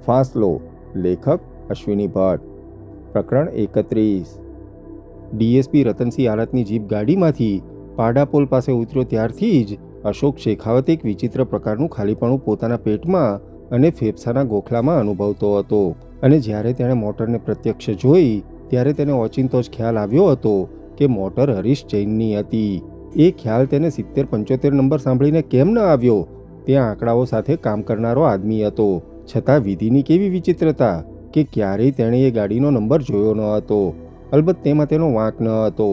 ફાસલો. લેખક અશ્વિની ભટ્ટ. પ્રકરણ 31. DSP Ratansinh આલતની jeep ગાડીમાંથી પાડાપોલ પાસે ઉતર્યો ત્યારથી જ અશોક શેખાવત એક વિચિત્ર પ્રકારનું ખાલીપણું પોતાના પેટમાં અને ફેફસાના ગોખલામાં અનુભવતો હતો. અને જ્યારે તેણે મોટરને પ્રત્યક્ષ જોઈ ત્યારે તેને ઓચિંતો જ ખ્યાલ આવ્યો હતો કે મોટર હરીશ જૈનની હતી. એ ખ્યાલ તેને 70-75 નંબર સાંભળીને કેમ ન આવ્યો? તે આંકડાઓ સાથે કામ કરનારો આદમી હતો, છતાં વિધિની કેવી વિચિત્રતા કે ક્યારેય તેણે એ ગાડીનો નંબર જોયો ન હતો. અલબત્ત તેમાં તેનો વાંક ન હતો.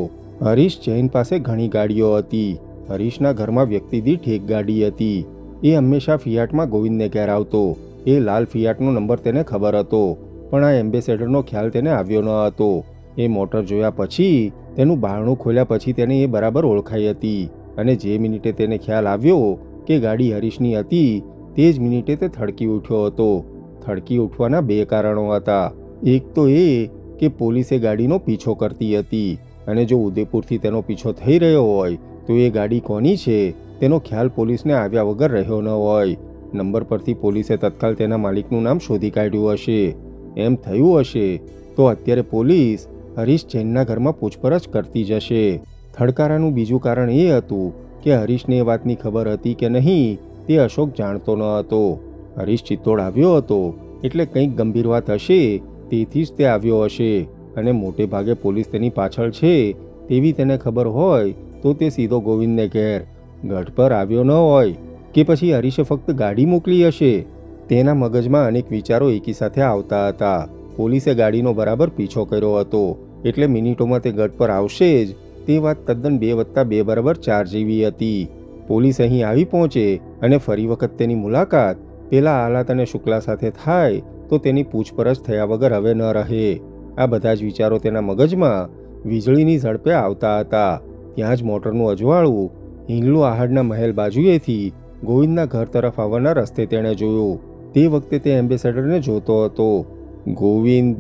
હરીશ જૈન પાસે ઘણી ગાડીઓ હતી. હરીશના ઘરમાં વ્યક્તિ દીઠ એક ગાડી હતી. એ હંમેશા ફિયાટમાં ગોવિંદને ઘેર આવતો. એ લાલ ફિયાટનો નંબર તેને ખબર હતો, પણ આ એમ્બેસેડરનો ખ્યાલ તેને આવ્યો ન હતો. એ મોટર જોયા પછી, તેનું બારણું ખોલ્યા પછી તેને એ બરાબર ઓળખાઈ હતી. અને જે મિનિટે તેને ખ્યાલ આવ્યો કે ગાડી હરીશની હતી, તે જ મિનિટે તે થડકી ઉઠ્યો હતો. થડકી ઉઠવાના બે કારણો હતા. એક તો એ કે પોલીસે ગાડીનો પીછો કરતી હતી, અને જો ઉદયપુરથી તેનો પીછો થઈ રહ્યો હોય તો એ ગાડી કોની છે તેનો ખ્યાલ પોલીસને આવ્યા વગર રહ્યો ન હોય. નંબર પરથી પોલીસે તત્કાલ તેના માલિકનું નામ શોધી કાઢ્યું હશે. એમ થયું હશે તો અત્યારે પોલીસ હરીશ જૈનના ઘરમાં પૂછપરછ કરતી જ હશે. થડકારાનું બીજું કારણ એ હતું કે હરીશને એ વાતની ખબર હતી કે નહીં તે અશોક જાણતો ન હતો. હરીશ ચિત્તોડ આવ્યો હતો એટલે કંઈક ગંભીર વાત હશે, તેથી જ તે આવ્યો હશે. અને મોટે ભાગે પોલીસ તેની પાછળ છે તેવી તેને ખબર હોય તો તે સીધો ગોવિંદને ઘેર ગઢ પર આવ્યો ન હોય, કે પછી હરીશે ફક્ત ગાડી મોકલી હશે. તેના મગજમાં અનેક વિચારો એકી સાથે આવતા હતા. પોલીસે ગાડીનો બરાબર પીછો કર્યો હતો, એટલે મિનિટોમાં તે ગઢ પર આવશે જ. તે વાત તદ્દન 2+2 = 4 જેવી હતી. પોલીસ અહીં આવી પહોંચે અને ફરી વખત તેની મુલાકાત પેલા આલાત અને શુક્લા સાથે થાય તો તેની પૂછપરછ થયા વગર હવે ન રહે. આ બધા જ વિચારો તેના મગજમાં વીજળીની ઝડપે આવતા હતા. ત્યાં જ મોટરનું અજવાળું હિંગલુ આહાડના મહેલ બાજુએથી ગોવિંદના ઘર તરફ આવવાના રસ્તે તેણે જોયું. તે વખતે તે એમ્બેસેડરને જોતો હતો. ગોવિંદ,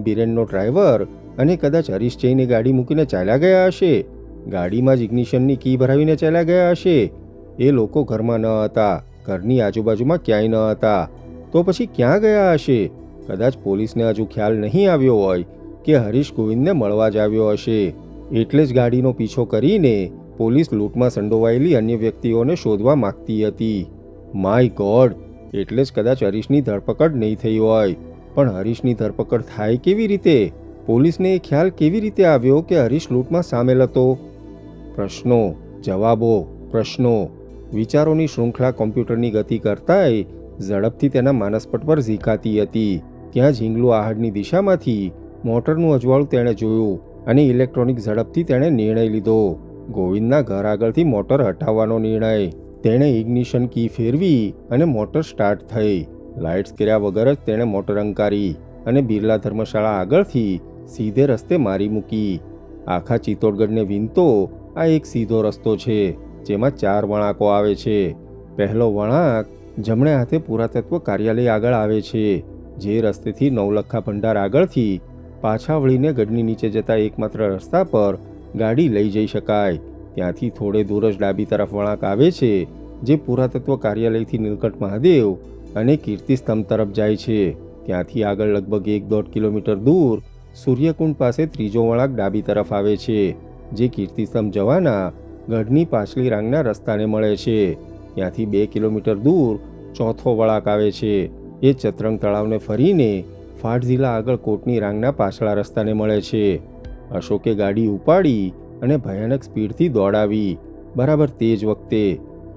બિરેનનો ડ્રાઈવર અને કદાચ હરીશ જઈને ગાડી મૂકીને ચાલ્યા ગયા હશે. ગાડીમાં જ ઇગ્નિશનની કી ભરાવીને ચાલ્યા ગયા હશે. એ લોકો ઘરમાં ન હતા, ઘરની આજુબાજુમાં ક્યાંય ન હતા. તો પછી ક્યાં ગયા હશે? કદાચ પોલીસને હજુ ખ્યાલ નહીં આવ્યો હોય કે હરીશ ગોવિંદને મળવા જ આવ્યો હશે. એટલે જ ગાડીનો પીછો કરીને પોલીસ લૂંટમાં સંડોવાયેલી અન્ય વ્યક્તિઓને શોધવા માંગતી હતી. My God! એટલે જ કદાચ હરીશની ધરપકડ નહીં થઈ હોય. પણ હરીશની ધરપકડ થાય કેવી રીતે? પોલીસને એ ખ્યાલ કેવી રીતે આવ્યો કે હરીશ લૂંટમાં સામેલ હતો? પ્રશ્નો, જવાબો, પ્રશ્નો. વિચારોની શૃંખલા કોમ્પ્યુટરની ગતિ કરતાંય ઝડપથી તેના માનસપટ પર ઝીકાતી હતી. ત્યાં જ હિંગલુ આહાડની દિશામાંથી મોટરનું અજવાળું તેણે જોયું અને ઇલેક્ટ્રોનિક ઝડપથી તેણે નિર્ણય લીધો. ગોવિંદના ઘર આગળથી મોટર હટાવવાનો નિર્ણય. તેણે ઇગ્નિશન કી ફેરવી અને મોટર સ્ટાર્ટ થઈ. લાઇટ્સ કર્યા વગર જ તેણે મોટર અંકારી અને બિરલા ધર્મશાળા આગળથી સીધે રસ્તે મારી મૂકી. આખા ચિત્તોડગઢને વીનતો આ એક સીધો રસ્તો છે, જેમાં 4 વળાંકો આવે છે. પહેલો વળાંક જમણે હાથે પુરાતત્વ કાર્યાલય આગળ આવે છે, જે રસ્તેથી નવલખા ભંડાર આગળથી પાછા વળીને ગઢની નીચે જતા એકમાત્ર રસ્તા પર ગાડી લઈ જઈ શકાય. ત્યાંથી થોડે દૂર જ ડાબી તરફ વળાંક આવે છે, જે પુરાતત્વ કાર્યાલયથી નીલકંઠ મહાદેવ અને કીર્તિસ્તંભ તરફ જાય છે. ત્યાંથી આગળ લગભગ 1.5 કિલોમીટર દૂર સૂર્યકુંડ પાસે ત્રીજો વળાંક ડાબી તરફ આવે છે, જે કીર્તિસ્તંભ જવાના ગઢની પાછલી રાંગના રસ્તાને મળે છે. ત્યાંથી 2 કિલોમીટર દૂર ચોથો વળાંક આવે છે. એ ચતરંગ તળાવને ફરીને ફાટઝીલા આગળ કોટની રાંગના પાછલા રસ્તાને મળે છે. અશોકે ગાડી ઉપાડી અને ભયાનક સ્પીડથી દોડાવી. બરાબર તે જ વખતે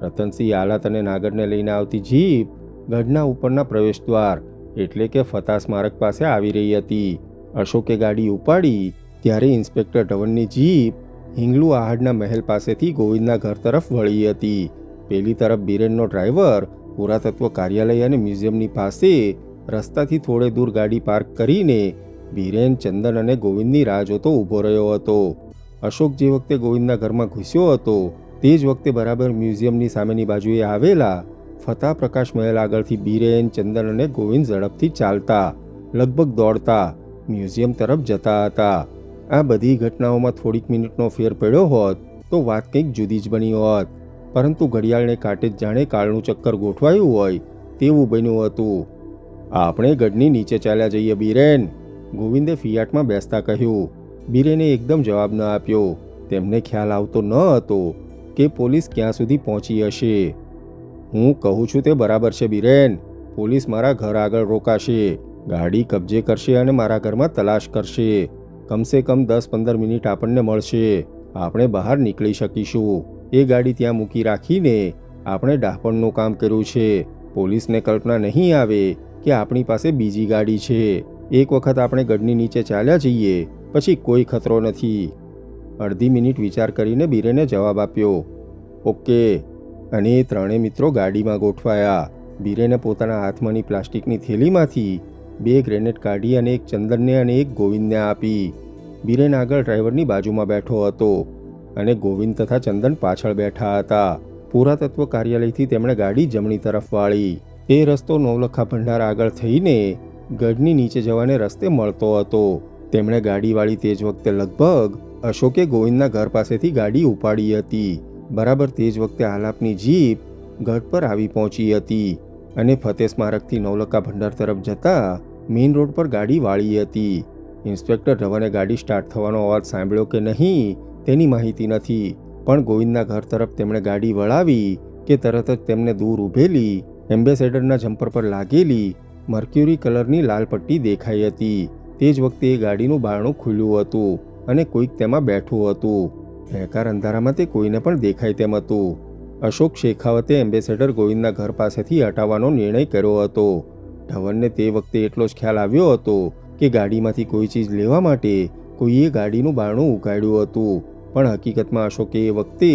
રતનસિંહ આલાત અને નાગરને લઈને આવતી જીપ ગઢના ઉપરના પ્રવેશદ્વાર એટલે કે ફતા સ્મારક પાસે આવી રહી હતી. અશોકે ગાડી ઉપાડી ત્યારે ઇન્સ્પેક્ટર ધવનની જીપ હિંગલુ આહાડના મહેલ પાસેથી ગોવિંદના ઘર તરફ વળી હતી. પેલી તરફ બિરેનનો ડ્રાઈવર પુરાતત્વ કાર્યાલય અને મ્યુઝિયમની પાસે રસ્તાથી થોડે દૂર ગાડી પાર્ક કરીને બિરેન, ચંદન અને ગોવિંદની રાહ જોતો ઊભો રહ્યો હતો. અશોક જે વખતે ગોવિંદના ઘરમાં ઘૂસ્યો હતો તે જ વખતે બરાબર મ્યુઝિયમની સામેની બાજુએ આવેલા ફતા પ્રકાશ મહેલ આગળથી બિરેન, ચંદન અને ગોવિંદ ઝડપથી ચાલતા, લગભગ દોડતા મ્યુઝિયમ તરફ જતા હતા. આ બધી ઘટનાઓમાં થોડીક મિનિટનો ફેર પડ્યો હોત તો વાત કંઈક જુદી જ બની હોત. પરંતુ ઘડિયાળને કાંટે જ જાણે કાળનું ચક્કર ગોઠવાયું હોય તેવું બન્યું હતું. આપણે ગઢની નીચે ચાલ્યા જઈએ બીરેન, ગોવિંદે ફિયાટમાં બેસતા કહ્યું. બીરેને એકદમ જવાબ ન આપ્યો. તેમને ખ્યાલ આવતો ન હતો કે પોલીસ ક્યાં સુધી પહોંચી હશે. હું કહું છું તે બરાબર છે બીરેન. પોલીસ મારા ઘર આગળ રોકાશે, ગાડી કબજે કરશે અને મારા ઘરમાં તલાશ કરશે. કમસે કમ 10-15 મિનિટ આપણને મળશે. આપણે બહાર નીકળી શકીશું. એ ગાડી ત્યાં મૂકી રાખીને આપણે ડાપણનું કામ કર્યું છે. પોલીસને કલ્પના નહીં આવે કે આપણી પાસે બીજી ગાડી છે. એક વખત આપણે ગઢની નીચે ચાલ્યા જઈએ પછી કોઈ ખતરો નથી. અડધી મિનિટ વિચાર કરીને બીરેને જવાબ આપ્યો. ઓકે. અને એ ત્રણેય મિત્રો ગાડીમાં ગોઠવાયા. બીરેને પોતાના હાથમાંની પ્લાસ્ટિકની થેલીમાંથી 2 ગ્રેનેડ કાઢી અને એક ચંદનને અને એક ગોવિંદને આપી. બીરેન આગળ ડ્રાઈવરની બાજુમાં બેઠો હતો અને ગોવિંદ તથા ચંદન પાછળ બેઠા હતા. પુરાતત્વ કાર્યાલયથી તેમણે ગાડી જમણી તરફ વાળી. એ રસ્તો નવલખા ભંડાર આગળ થઈને ગઢની નીચે જવાને રસ્તે મળતો હતો. તેમણે ગાડી વાળી તે જ વખતે લગભગ અશોકે ગોવિંદના ઘર પાસેથી ગાડી ઉપાડી હતી. બરાબર તે જ વખતે આલાપની જીપ ગઢ પર આવી પહોંચી હતી અને ફતેહ સ્મારકથી નવલખા ભંડાર તરફ જતા મેઇન રોડ પર ગાડી વાળી હતી. ઇન્સ્પેક્ટર ધવને ગાડી સ્ટાર્ટ થવાનો અવાજ સાંભળ્યો કે નહીં તેની માહિતી નથી, પણ ગોવિંદના ઘર તરફ તેમણે ગાડી વળાવી કે તરત જ તેમને દૂર ઊભેલી એમ્બેસેડરના જમ્પર પર લાગેલી મર્ક્યુરી કલરની લાલ પટ્ટી દેખાઈ હતી. તે જ વખતે એ ગાડીનું બારણું ખુલ્લું હતું અને કોઈક તેમાં બેઠું હતું. ભેકાર અંધારામાં તે કોઈને પણ દેખાય તેમ હતું. અશોક શેખાવતે એમ્બેસેડર ગોવિંદના ઘર પાસેથી હટાવવાનો નિર્ણય કર્યો હતો. ધવનને તે વખતે એટલો જ ખ્યાલ આવ્યો હતો કે ગાડીમાંથી કોઈ ચીજ લેવા માટે કોઈએ ગાડીનું બારણું ઉગાડ્યું હતું, પણ હકીકતમાં અશોકે એ વખતે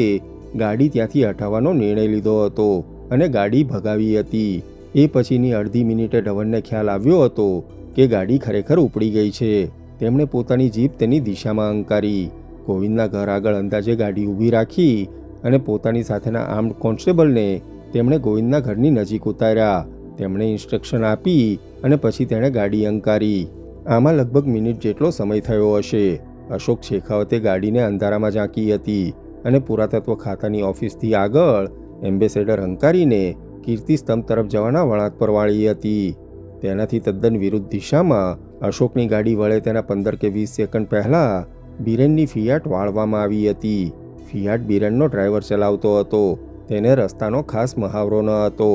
ગાડી ત્યાંથી હટાવવાનો નિર્ણય લીધો હતો અને ગાડી ભગાવી હતી. એ પછીની અડધી મિનિટે ધવનને ખ્યાલ આવ્યો હતો કે ગાડી ખરેખર ઉપડી ગઈ છે. તેમણે પોતાની જીપ તેની દિશામાં અંકારી. ગોવિંદના ઘર આગળ અંદાજે ગાડી ઊભી રાખી અને પોતાની સાથેના આર્મ્ડ કોન્સ્ટેબલને તેમણે ગોવિંદના ઘરની નજીક ઉતાર્યા. તેમણે ઇન્સ્ટ્રક્શન આપી અને પછી તેણે ગાડી અંકારી. આમાં લગભગ મિનિટ જેટલો સમય થયો હશે. અશોક શેખાવતે ગાડીને અંધારામાં ઝાંકી હતી અને પુરાતત્વ ખાતાની ઓફિસથી આગળ એમ્બેસેડર અંકારીને કીર્તિસ્તંભ તરફ જવાના વળાંક પર વાળી હતી. તેનાથી તદ્દન વિરુદ્ધ દિશામાં અશોકની ગાડી વળે તેના 15 કે 20 સેકન્ડ પહેલાં બીરેનની ફિયાટ વાળવામાં આવી હતી. ફિયાટ બીરેનનો ડ્રાઈવર ચલાવતો હતો. તેને રસ્તાનો ખાસ મહાવરો ન હતો.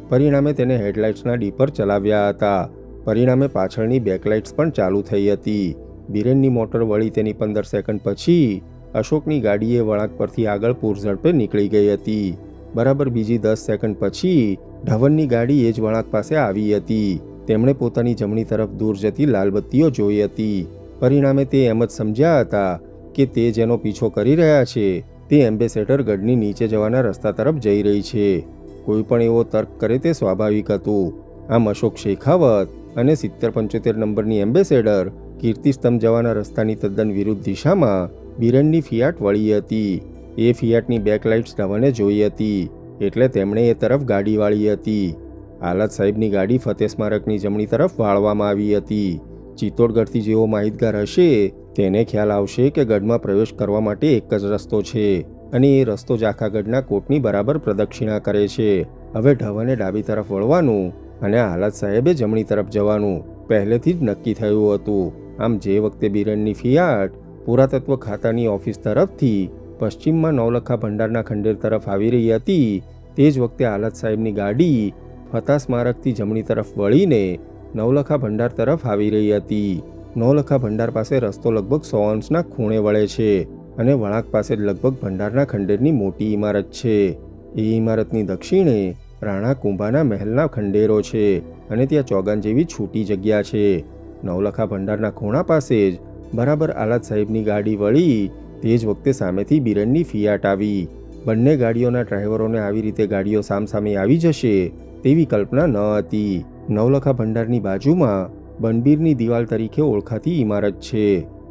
પરિણામે તેને હેડલાઇટ્સના ડીપર ચલાવ્યા હતા. પરિણામે પાછળની બેકલાઇટ્સ પણ ચાલુ થઈ હતી. બીરેનની મોટર વળી તેની 15 સેકન્ડ પછી અશોકની ગાડીએ વળાંક પરથી આગળ પૂરઝડપે નીકળી ગઈ હતી. બરાબર બીજી 10 સેકન્ડ પછી ધવનની ગાડી એ જ વળાંક પાસે આવી હતી. તેમણે પોતાની જમણી તરફ દૂર જતી લાલ બત્તીઓ જોઈ હતી. પરિણામે તે એમ જ સમજ્યા હતા કે તે જેનો પીછો કરી રહ્યા છે તે એમ્બેસેડર ગઢની નીચે જવાના રસ્તા તરફ જઈ રહી છે. કોઈ પણ એવો તર્ક કરે તે સ્વાભાવિક હતું. આમ અશોક શેખાવત અને 70-75 નંબરની એમ્બેસેડર કીર્તિસ્તંભ જવાના રસ્તાની તદ્દન વિરુદ્ધ દિશામાં બીરેનની ફિયાટ વળી હતી. એ ફિયાટની બેકલાઇટ્સ ધવને જોઈ હતી એટલે તેમણે એ તરફ ગાડી વાળી હતી. આલાત સાહેબની ગાડી ફતેહ સ્મારકની જમણી તરફ વાળવામાં આવી હતી. ચિત્તોડગઢથી જેવો માહિતગાર હશે તેને ખ્યાલ આવશે કે ગઢમાં પ્રવેશ કરવા માટે એક જ રસ્તો છે અને એ રસ્તો જ આખા ગઢના કોટની બરાબર પ્રદક્ષિણા કરે છે. હવે ધવને ડાબી તરફ વળવાનું અને આલાત સાહેબે જમણી તરફ જવાનું પહેલેથી જ નક્કી થયું હતું. આમ જે વખતે બીરેનની ફિયાટ પુરાતત્વ ખાતાની ઓફિસ તરફથી પશ્ચિમમાં નવલખા ભંડારના ખંડેર તરફ આવી રહી હતી તે જ વખતે આલાત સાહેબની ગાડી ફતેહ સ્મારકથી જમણી તરફ વળીને નવલખા ભંડાર તરફ આવી રહી હતી. નવલખા ભંડાર પાસે રસ્તો લગભગ 100 અંશના ખૂણે વળે છે અને વળાંક પાસે જ લગભગ ભંડારના ખંડેરની મોટી ઇમારત છે. એ ઇમારતની દક્ષિણે રાણા કુંભાના મહેલના ખંડેરો છે અને ત્યાં ચોગાન જેવી છૂટી જગ્યા છે. નવલખા ભંડારના ખૂણા પાસે જ બરાબર આલાત સાહેબની ગાડી વળી તે જ વખતે સામેથી બીરેનની ફિયાટ આવી. બંને ગાડીઓના ડ્રાઈવરોને આવી રીતે ગાડીઓ સામસામે આવી જશે તેવી કલ્પના ન હતી. નવલખા ભંડારની બાજુમાં બનબીરની દિવાલ તરીકે ઓળખાતી ઇમારત છે.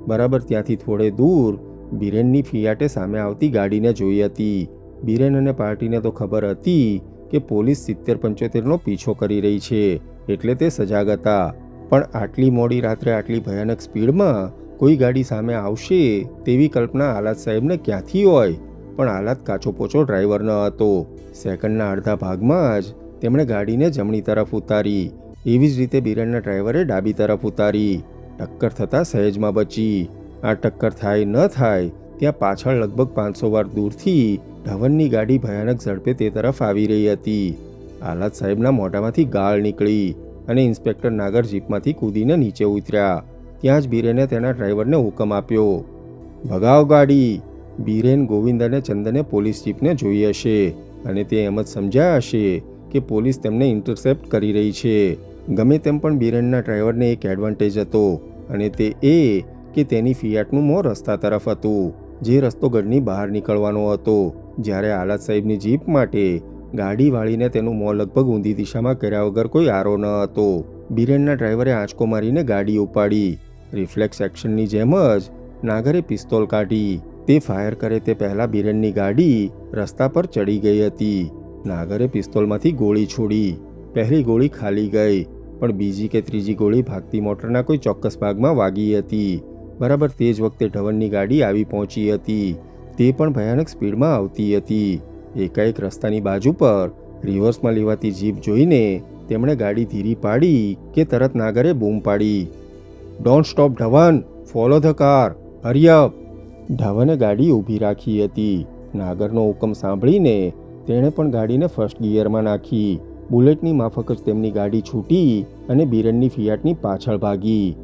બરાબર ત્યાંથી થોડે દૂર બીરેનની ફિયાટે સામે આવતી ગાડીને જોઈ હતી. બીરેન અને પાર્ટીને તો ખબર હતી કે પોલીસ 70-75નો પીછો કરી રહી છે એટલે તે સજાગ હતા, પણ આટલી મોડી રાત્રે આટલી ભયાનક સ્પીડમાં કોઈ ગાડી સામે આવશે તેવી કલ્પના આલાત સાહેબને ક્યાંથી હોય. પણ આલાત કાચો પોચો ડ્રાઈવર ન હતો. સેકન્ડના અડધા ભાગમાં જ તેમણે ગાડીને જમણી તરફ ઉતારી. એવી જ રીતે બિરેનના ડ્રાઈવરે ડાબી તરફ ઉતારી. ટક્કર થતાં સહેજમાં બચી. આ ટક્કર થાય ન થાય ત્યાં પાછળ લગભગ 500 વાર દૂરથી ધવનની ગાડી ભયાનક ઝડપે તે તરફ આવી રહી હતી. આલાદ સાહેબના મોઢામાંથી ગાળ નીકળી અને ઇન્સ્પેક્ટર નાગર જીપમાંથી કૂદીને નીચે ઉતર્યા. ત્યાં જ બિરેને તેના ડ્રાઈવરને હુકમ આપ્યો, ભગાવ ગાડી. બિરેન, ગોવિંદ અને ચંદને પોલીસ જીપને જોઈ હશે અને તે એમ જ સમજ્યા હશે કે પોલીસ તેમને ઇન્ટરસેપ્ટ કરી રહી છે. ગમે તેમ પણ બિરેનના ડ્રાઈવરને એક એડવાન્ટેજ હતો અને તે એ કે તેની ફિયાટનું મોં રસ્તા તરફ હતું, જે રસ્તો ગઢની બહાર નીકળવાનો હતો, જ્યારે આલાદ સાહેબની જીપ માટે ગાડી વાળીને તેનું મોં લગભગ ઊંધી દિશામાં કર્યા વગર કોઈ આરો ન હતો. બિરેનના ડ્રાઈવરે આંચકો મારીને ગાડી ઉપાડી. રિફ્લેક્સ એક્શનની જેમ જ નાગરે પિસ્તોલ કાઢી. તે ફાયર કરે તે પહેલાં બિરેનની ગાડી રસ્તા પર ચડી ગઈ હતી. નાગરે પિસ્તોલમાંથી ગોળી છોડી. પહેલી ગોળી ખાલી ગઈ, પણ બીજી કે ત્રીજી ગોળી ભાગતી મોટરના કોઈ ચોક્કસ ભાગમાં વાગી હતી. બરાબર તે જ વખતે ધવનની ગાડી આવી પહોંચી હતી. તે પણ ભયાનક સ્પીડમાં આવતી હતી. એકાએક રસ્તાની બાજુ પર રિવર્સમાં લેવાતી જીપ જોઈને તેમણે ગાડી ધીરી પાડી કે તરત નાગરે બૂમ પાડી, don't stop Dhawan, follow the car, hurry up. ધવને ગાડી ઊભી રાખી હતી. નાગરનો હુકમ સાંભળીને તેણે પણ ગાડીને ફર્સ્ટ ગિયરમાં નાખી. બુલેટની માફક જ તેમની ગાડી છૂટી અને બિરેનની ફિયાટની પાછળ ભાગી.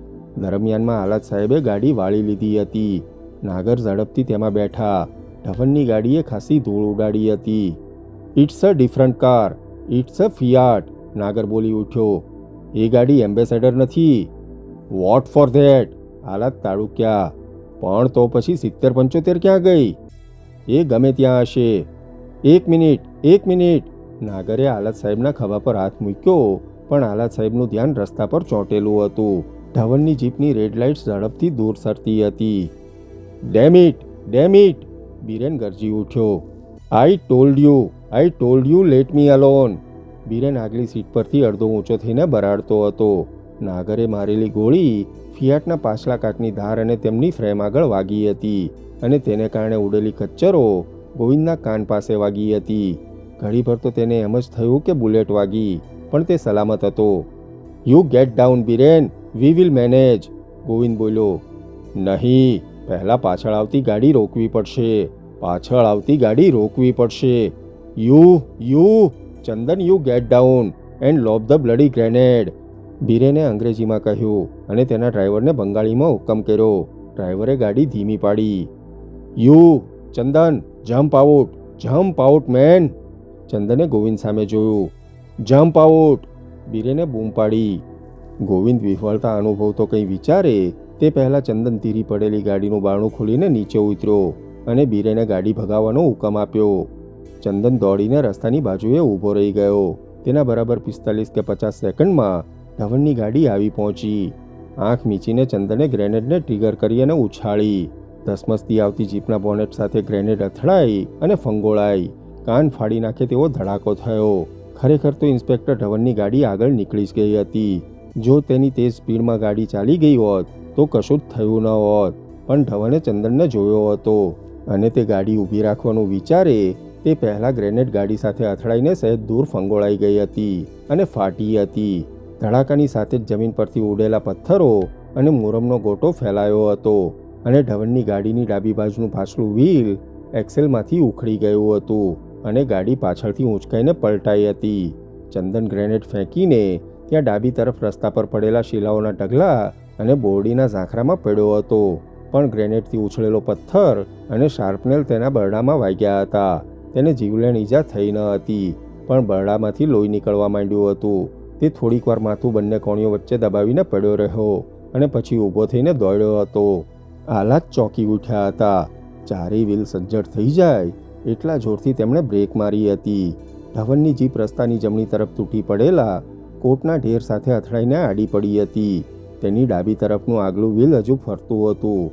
દરમિયાનમાં આલાદ સાહેબે ગાડી વાળી લીધી હતી. નાગર ઝડપથી તેમાં બેઠા. ધવનની ગાડીએ ખાસી ધૂળ ઉડાડી હતી. It's a different car, it's a Fiat, Nagar બોલી ઉઠ્યો. એ ગાડી એમ્બેસેડર નથી. વોટ ફોર ધેટ, આલાદ તાડુક્યા. પણ તો પછી 70-75 ક્યાં ગઈ? એ ગમે ત્યાં હશે. એક મિનિટ. નાગરે આલાદ સાહેબના ખભા પર હાથ મૂક્યો, પણ આલાદ સાહેબનું ધ્યાન રસ્તા પર ચોંટેલું હતું. ધવનની જીપની રેડ લાઇટ્સ ઝડપથી દૂર સરતી હતી. ડેમ ઇટ, બિરેન ગરજી ઉઠ્યો. આઈ told you let me alone. Biren આગલી સીટ પરથી અડધો ઊંચો થઈને બરાડતો હતો. નાગરે મારેલી ગોળી ફિયાટના પાછલા કાચની ધાર અને તેમની ફ્રેમ આગળ વાગી હતી અને તેને કારણે ઉડેલી કચ્ચરો ગોવિંદના કાન પાસે વાગી હતી. ઘડીભર તો તેને એમ જ થયું કે બુલેટ વાગી, પણ તે સલામત હતો. You get down Biren, we will manage, Govind બોલ્યો. નહીં, પહેલાં પાછળ આવતી ગાડી રોકવી પડશે. You Chandan, you get down and lob the bloody grenade, બિરેને અંગ્રેજીમાં કહ્યું અને તેના ડ્રાઈવરને બંગાળીમાં હુકમ કર્યો. ડ્રાઈવરે ગાડી ધીમી પાડી. ચંદન, જમ્પ આઉટ મેન. ચંદને ગોવિંદ સામે જોયું. જમ્પ આઉટ, બિરેને બૂમ પાડી. ગોવિંદ વિહવળતા અનુભવતો કંઈ વિચારે તે પહેલાં ચંદન ધીરી પડેલી ગાડીનું બારણું ખોલીને નીચે ઉતર્યો અને બિરેને ગાડી ભગાવવાનો હુકમ આપ્યો. ચંદન દોડીને રસ્તાની બાજુએ ઊભો રહી ગયો. તેના બરાબર 45 કે 50 સેકન્ડમાં ધવનની ગાડી આવી પહોંચી. આંખ મીચીને ચંદને ગ્રેનેડને ટ્રિગર કરી અને ઉછાળી. ધસમસતી આવતી જીપના બોનેટ સાથે ગ્રેનેડ અથડાઈ અને ફંગોળાઈ. કાન ફાડી નાખે તેવો ધડાકો થયો. ખરેખર તો ઇન્સ્પેક્ટર ધવનની ગાડી આગળ નીકળી જ ગઈ હતી. જો તેની તેજ સ્પીડમાં ગાડી ચાલી ગઈ હોત તો કશું જ થયું ન હોત, પણ ધવને ચંદનને જોયો હતો અને તે ગાડી ઊભી રાખવાનું વિચારે તે પહેલાં ગ્રેનેડ ગાડી સાથે અથડાઈને સહેજ દૂર ફંગોળાઈ ગઈ હતી અને ફાટી હતી. ધડાકાની સાથે જ જમીન પરથી ઉડેલા પથ્થરો અને મુરમનો ગોટો ફેલાયો હતો અને ધવનની ગાડીની ડાબી બાજુનું પાછલું વ્હીલ એક્સેલમાંથી ઉખડી ગયું હતું અને ગાડી પાછળથી ઊંચકાઈને પલટાઈ હતી. ચંદન ગ્રેનેડ ફેંકીને ત્યાં ડાબી તરફ રસ્તા પર પડેલા શિલાઓના ઢગલા અને બોરડીના ઝાંખરામાં પડ્યો હતો, પણ ગ્રેનેડથી ઉછળેલો પથ્થર અને શાર્પનેલ તેના બરડામાં વાગ્યા હતા. તેને જીવલેણ ઈજા થઈ ન હતી, પણ બરડામાંથી લોહી નીકળવા માંડ્યું હતું. તે થોડીક વાર માથું બંને કોણીઓ વચ્ચે દબાવીને પડ્યો રહ્યો અને પછી ઊભો થઈને દોડ્યો હતો. આલાદ ચોંકી ઉઠ્યા હતા. ચારેય વ્હીલ સજ્જડ થઈ જાય એટલા જોરથી તેમણે બ્રેક મારી હતી. ધવનની જીપ રસ્તાની જમણી તરફ તૂટી પડેલા કોટના ઢેર સાથે અથડાઈને આડી પડી હતી. તેની ડાબી તરફનું આગલું વ્હીલ હજુ ફરતું હતું.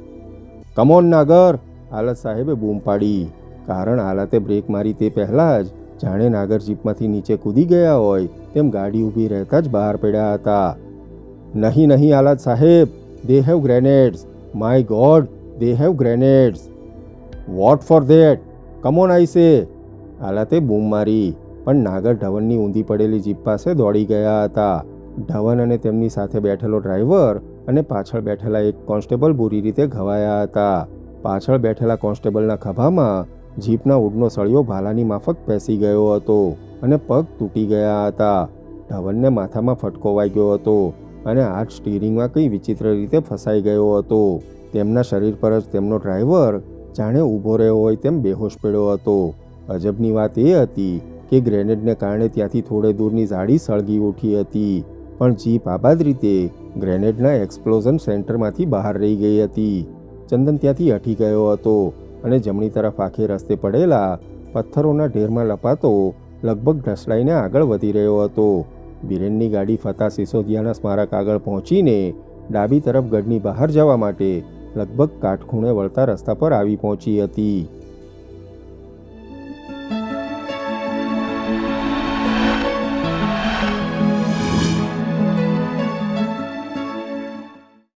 કમોન નાગર, આલાદ સાહેબે બૂમ પાડી. કારણ આલાતે બ્રેક મારી તે પહેલાં જ જાણે નાગર જીપમાંથી નીચે કૂદી ગયા હોય તેમ ગાડી ઊભી રહેતા જ બહાર પડ્યા હતા. નહીં આલાદ સાહેબ, they have grenades, my God, they have grenades. What for that, come on I say, આલાતે બૂમ મારી. પણ નાગર ધવનની ઊંધી પડેલી જીપ પાસે દોડી ગયા હતા ધવન અને તેમની સાથે બેઠેલો ડ્રાઈવર અને પાછળ બેઠેલા એક કોન્સ્ટેબલ બુરી રીતે ઘવાયા હતા. પાછળ બેઠેલા કોન્સ્ટેબલના ખભામાં જીપના ઊડનો સળિયો ભાલાની માફક પેસી ગયો હતો અને પગ તૂટી ગયા હતા. ધવનને માથામાં ફટકો વાગ્યો હતો અને હાથ સ્ટીરિંગમાં કંઈ વિચિત્ર રીતે ફસાઈ ગયો હતો. તેમના શરીર પર જ તેમનો ડ્રાઈવર જાણે ઊભો રહ્યો હોય તેમ બેહોશ પડ્યો હતો. અજબની વાત એ હતી કે ગ્રેનેડને કારણે ત્યાંથી થોડે દૂરની ઝાડી સળગી ઉઠી હતી, પણ જીપ આબાદ રીતે ગ્રેનેડના એક્સપ્લોઝન સેન્ટરમાંથી બહાર રહી ગઈ હતી. ચંદન ત્યાંથી હટી ગયો હતો અને જમણી તરફ આખે રસ્તે પડેલા પથ્થરોના ઢેરમાં લપાતો લગભગ ઢસડાઈને આગળ વધી રહ્યો હતો. બિરેનની ગાડી ફતા સિસોદિયાના સ્મારક આગળ પહોંચીને ડાબી તરફ ગઢની બહાર જવા માટે લગભગ કાટખૂણે વળતા રસ્તા પર આવી પહોંચી હતી.